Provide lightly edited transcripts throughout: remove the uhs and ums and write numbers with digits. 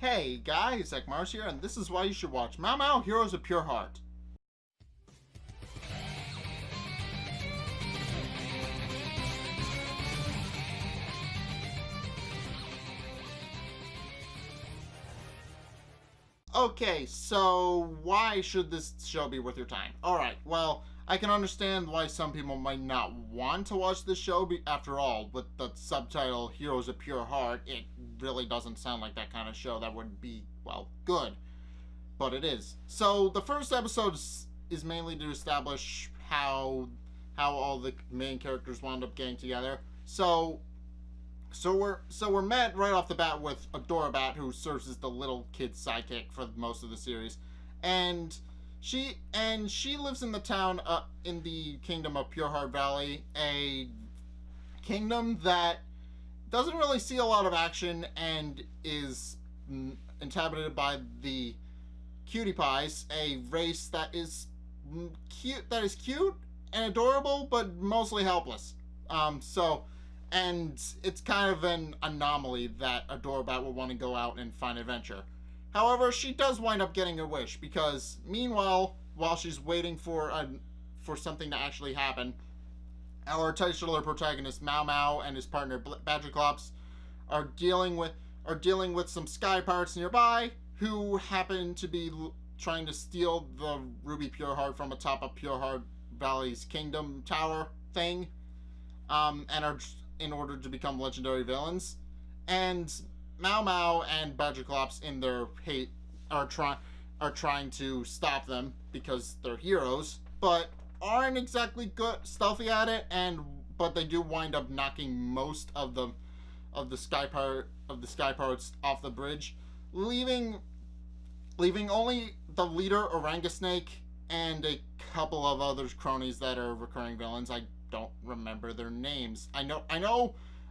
Hey guys, Zack here, and this is why you should watch Mao Mao Heroes of Pure Heart. Okay, so why should this show be worth your time? Alright, well, I can understand why some people might not want to watch this show. After all, with the subtitle Heroes of Pure Heart, it really doesn't sound like that kind of show that would be, well, good. But it is. So the first episode is mainly to establish how all the main characters wound up getting together. So we're met right off the bat with Adorabat, who serves as the little kid's sidekick for most of the series, and she lives in the town in the kingdom of Pure Heart Valley, a kingdom that doesn't really see a lot of action and is inhabited by the Cutie Pies, a race that is cute and adorable, but mostly helpless. And it's kind of an anomaly that Adorabat will want to go out and find adventure. However, she does wind up getting her wish, because meanwhile, while she's waiting for something to actually happen, our titular protagonist Mao Mao and his partner Badgerclops are dealing with some sky pirates nearby who happen to be trying to steal the Ruby Pure Heart from atop of Pure Heart Valley's Kingdom Tower thing, and are in order to become legendary villains. And Mao Mao and Badgerclops, in their hate, are trying to stop them because they're heroes, but aren't exactly good stealthy at it, but they do wind up knocking most of the sky pirates off the bridge, leaving only the leader Orangasnake and a couple of other cronies that are recurring villains. I don't remember their names. I know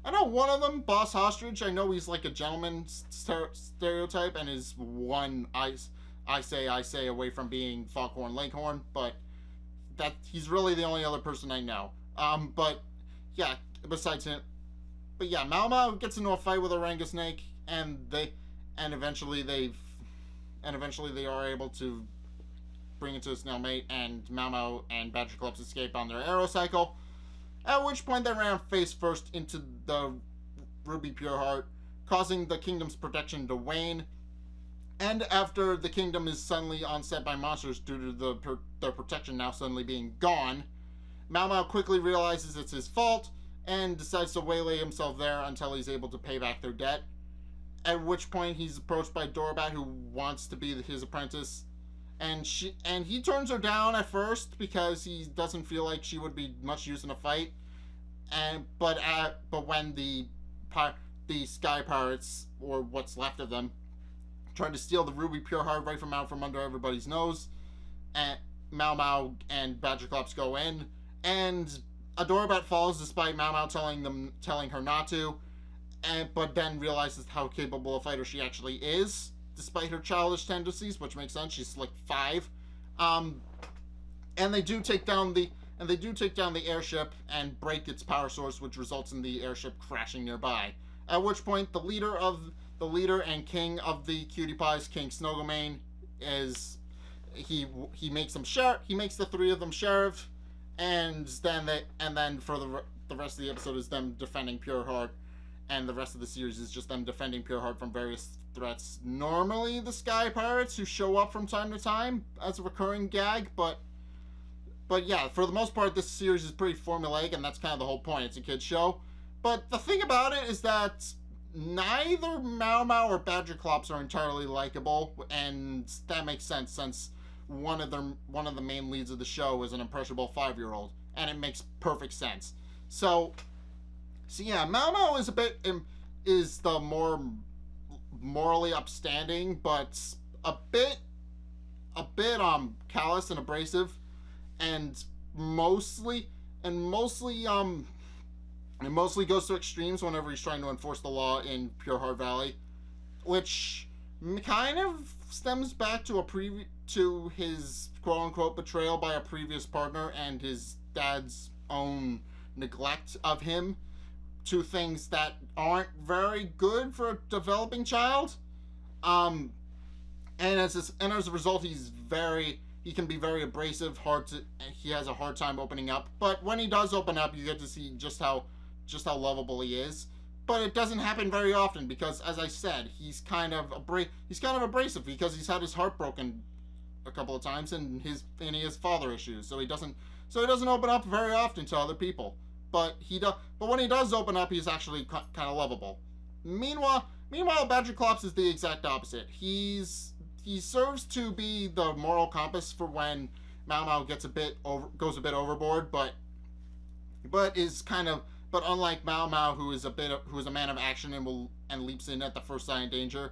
one of them, Boss Ostrich. I know he's like a gentleman stereotype and is one I say away from being Foghorn Leghorn, but that he's really the only other person I know. But yeah, besides him, but yeah, Mao Mao gets into a fight with Orangasnake, and eventually they are able to bring it to a stalemate, and Mao Mao and Badgerclops escape on their Aerocycle. At which point they ran face first into the Ruby Pure Heart, causing the kingdom's protection to wane. And after the kingdom is suddenly onset by monsters due to their protection now suddenly being gone, Mao Mao quickly realizes it's his fault and decides to waylay himself there until he's able to pay back their debt. At which point he's approached by Adorabat, who wants to be his apprentice. And he turns her down at first because he doesn't feel like she would be much use in a fight. But when the sky pirates, or what's left of them, try to steal the Ruby Pure Heart right from out from under everybody's nose, and Mao Mao and Badgerclops go in, and Adorabat falls despite Mao Mao telling her not to, but then realizes how capable a fighter she actually is, despite her childish tendencies, which makes sense. She's like 5. And they do take down the airship and break its power source, which results in the airship crashing nearby. At which point the leader and king of the Cutie Pies, King Snowgomane, he makes the 3 of them sheriff, and then for the rest of the episode is them defending Pure Heart, and the rest of the series is just them defending Pure Heart from various threats. Normally the sky pirates, who show up from time to time as a recurring gag, but yeah, for the most part this series is pretty formulaic, and that's kind of the whole point. It's a kid's show. But the thing about it is that neither Mao Mao or Badgerclops are entirely likable, and that makes sense since one of the main leads of the show is an impressionable 5-year-old, and it makes perfect sense. So yeah, Mao Mao is the more morally upstanding, but a bit callous and abrasive, and mostly goes to extremes whenever he's trying to enforce the law in Pure Heart Valley, which kind of stems back to his quote-unquote betrayal by a previous partner and his dad's own neglect of him, to things that aren't very good for a developing child. Um, and as a result, he can be very abrasive, he has a hard time opening up. But when he does open up, you get to see just how lovable he is. But it doesn't happen very often because, as I said, he's kind of abrasive because he's had his heart broken a couple of times and he has father issues, so he doesn't open up very often to other people. But when he does open up, he's actually kind of lovable. Meanwhile, Badgerclops is the exact opposite. He serves to be the moral compass for when Mao Mao goes a bit overboard, but unlike Mao Mao, who is a man of action and leaps in at the first sign of danger,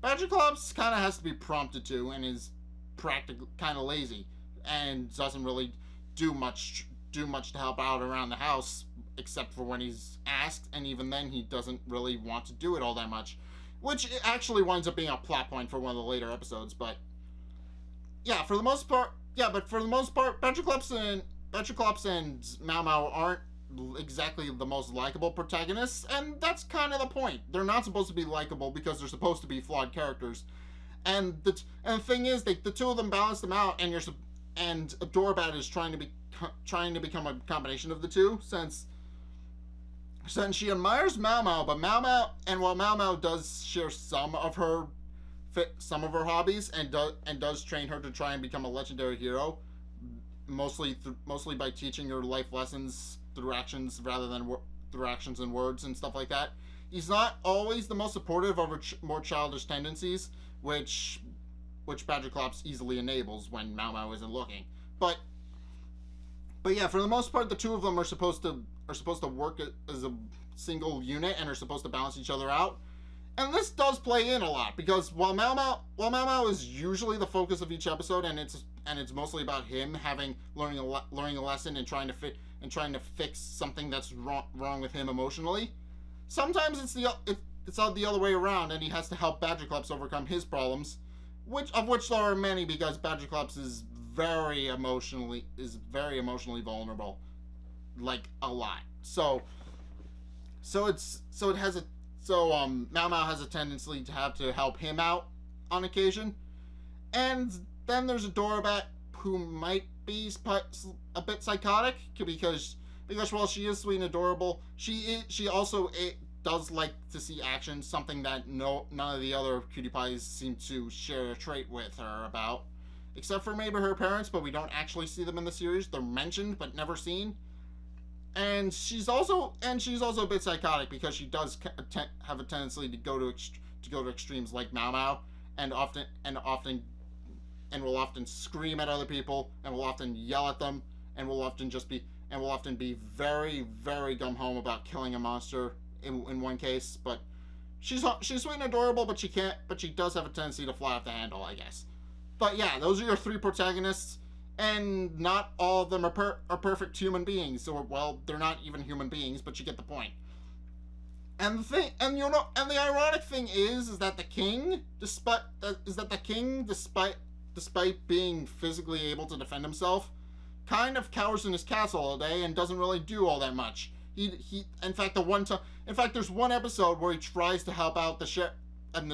Badgerclops kind of has to be prompted to and is practically kind of lazy and doesn't really do much to help out around the house except for when he's asked, and even then he doesn't really want to do it all that much, which actually winds up being a plot point for one of the later episodes. But for the most part, Badgerclops and Mao Mao aren't exactly the most likable protagonists, and that's kind of the point. They're not supposed to be likable because they're supposed to be flawed characters, and the thing is, the two of them balance them out, and Adorabat is trying to become a combination of the two, since she admires Mao Mao, but while Mao Mao does share some of her hobbies and does train her to try and become a legendary hero, mostly by teaching her life lessons through actions rather than through actions and words and stuff like that. He's not always the most supportive of her more childish tendencies, which Badgerclops easily enables when Mao Mao isn't looking. But yeah, for the most part, the two of them are supposed to work as a single unit and are supposed to balance each other out. And this does play in a lot because while Mao Mao is usually the focus of each episode, and it's mostly about him learning a lesson and trying to fix something that's wrong with him emotionally. Sometimes it's the other way around, and he has to help Badgerclops overcome his problems, of which there are many because Badgerclops is very emotionally vulnerable, like a lot. So Mao Mao has a tendency to have to help him out on occasion, and then there's Adorabat, who might be a bit psychotic because while she is sweet and adorable, she also does like to see action, something that none of the other cutie pies seem to share a trait with her about, except for maybe her parents, but we don't actually see them in the series. They're mentioned but never seen. And she's also a bit psychotic because she does have a tendency to go to extremes like Mao Mao, and will often scream at other people, and will often yell at them, and will often be very, very gung-ho about killing a monster in one case. But she's sweet and adorable, but she does have a tendency to fly off the handle, I guess. But yeah, those are your three protagonists, and not all of them are perfect human beings. So, well, they're not even human beings, but you get the point. And the ironic thing is that the king, despite being physically able to defend himself, kind of cowers in his castle all day and doesn't really do all that much. In fact, there's one episode where he tries to help out the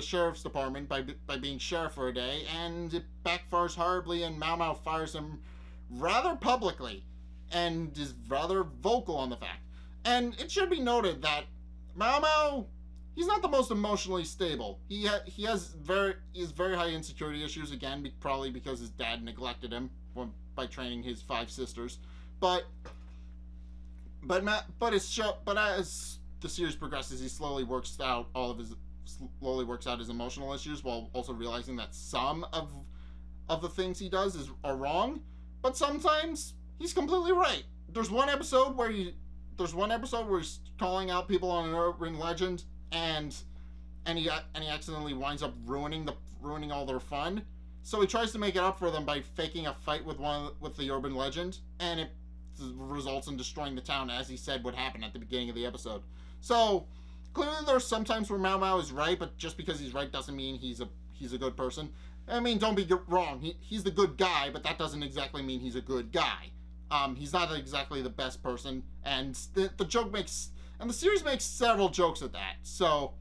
sheriff's department by being sheriff for a day, and it backfires horribly, and Mao Mao fires him rather publicly, and is rather vocal on the fact. And it should be noted that Mao Mao, he's not the most emotionally stable. He has very high insecurity issues, again, probably because his dad neglected him by training his 5 sisters. But as the series progresses, he slowly works out his emotional issues, while also realizing that some of the things he does are wrong, but sometimes he's completely right. There's one episode where he's calling out people on an urban legend, and he accidentally winds up ruining all their fun. So he tries to make it up for them by faking a fight with the urban legend, and it results in destroying the town, as he said would happen at the beginning of the episode. So clearly there's sometimes where Mao Mao is right, but just because he's right doesn't mean he's a good person. I mean, don't be wrong. He's the good guy, but that doesn't exactly mean he's a good guy. He's not exactly the best person, and the series makes several jokes at that. So,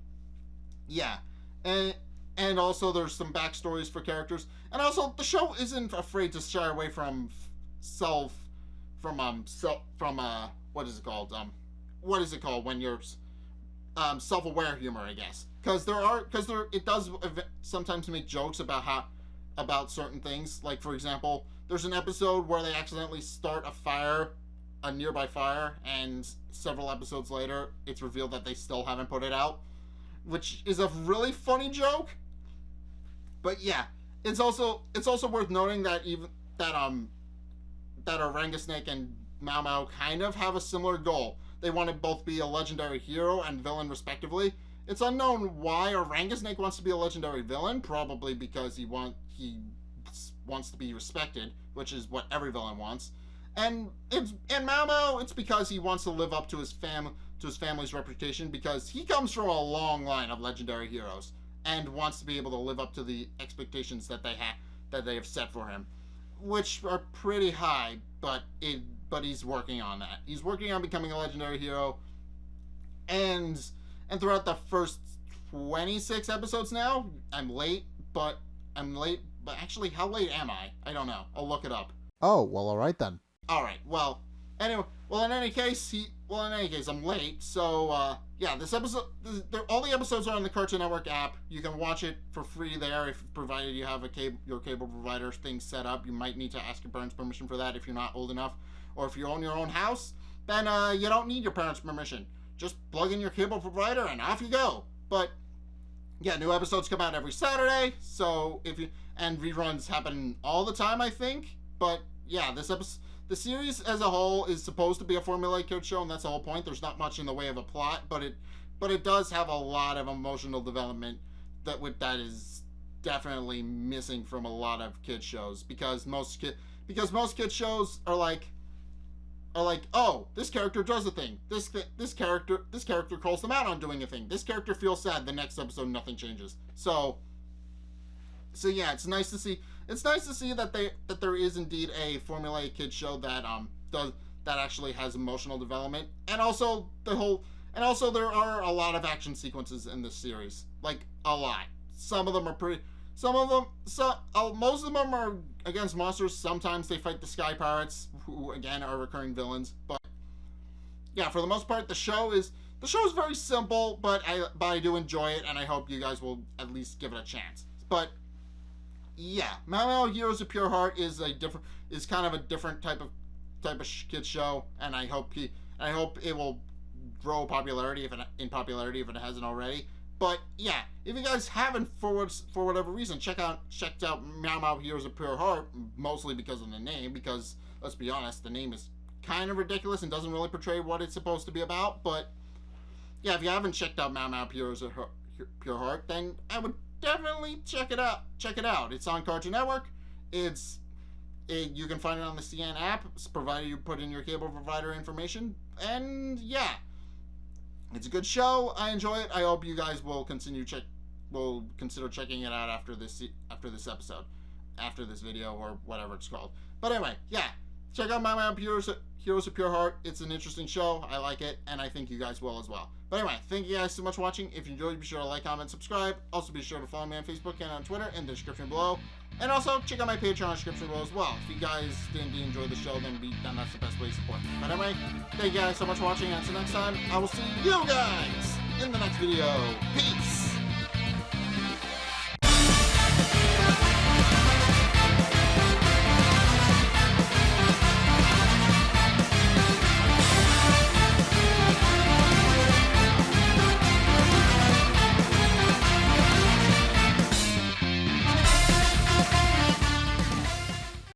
yeah, and and also there's some backstories for characters, and also the show isn't afraid to shy away from what is it called when you're self-aware humor, I guess, because it does sometimes make jokes about certain things. Like, for example, there's an episode where they accidentally start a nearby fire, and several episodes later it's revealed that they still haven't put it out, which is a really funny joke. But yeah, it's also worth noting that that Orangasnake and Mao Mao kind of have a similar goal. They want to both be a legendary hero and villain respectively. It's unknown why Orangasnake wants to be a legendary villain, probably because he wants to be respected, which is what every villain wants. And Mao Mao, it's because he wants to live up to his family's reputation, because he comes from a long line of legendary heroes and wants to be able to live up to the expectations that they have set for him, which are pretty high, but he's working on that. He's working on becoming a legendary hero, and throughout the first 26 episodes now, I'm late, but actually, how late am I? I don't know. I'll look it up. Oh, well, all right then. All right. Well, anyway. Well, in any case, I'm late. So, yeah, this episode, all the episodes are on the Cartoon Network app. You can watch it for free there, provided you have your cable provider thing set up. You might need to ask your parents' permission for that if you're not old enough, or if you own your own house, then you don't need your parents' permission. Just plug in your cable provider and off you go. But yeah, new episodes come out every Saturday. So and reruns happen all the time, I think. But yeah, the series as a whole is supposed to be a formulaic kid show, and that's the whole point. There's not much in the way of a plot, but it does have a lot of emotional development that is definitely missing from a lot of kid shows, because most kid shows are like, oh, this character does a thing. This character calls them out on doing a thing. This character feels sad. The next episode, nothing changes. So yeah, it's nice to see. It's nice to see that there is indeed a formulaic kid show that actually has emotional development, and also there are a lot of action sequences in this series, like a lot. Some of them are pretty. Most of them are against monsters. Sometimes they fight the Sky Pirates, who again are recurring villains. But yeah, for the most part, the show is very simple, but I do enjoy it, and I hope you guys will at least give it a chance. But yeah, Mao Mao Heroes of Pure Heart is kind of a different type of kids show, and I hope it will grow in popularity if it hasn't already. But yeah, if you guys haven't for whatever reason checked out Mao Mao Heroes of Pure Heart, mostly because of the name, because let's be honest, the name is kind of ridiculous and doesn't really portray what it's supposed to be about. But yeah, if you haven't checked out Mao Mao Heroes of Pure Heart, then I would definitely check it out. It's on Cartoon Network. You can find it on the CN app, provided you put in your cable provider information. And yeah, it's a good show. I enjoy it. I hope you guys will consider checking it out after this episode, after this video, or whatever it's called. But anyway, yeah, check out Mao Mao Heroes of Pure Heart. It's an interesting show. I like it, and I think you guys will as well. But anyway, thank you guys so much for watching. If you enjoyed, be sure to like, comment, subscribe. Also, be sure to follow me on Facebook and on Twitter in the description below. And also, check out my Patreon description below as well. If you guys didn't enjoy the show, then that's the best way to support me. But anyway, thank you guys so much for watching, and until next time, I will see you guys in the next video. Peace!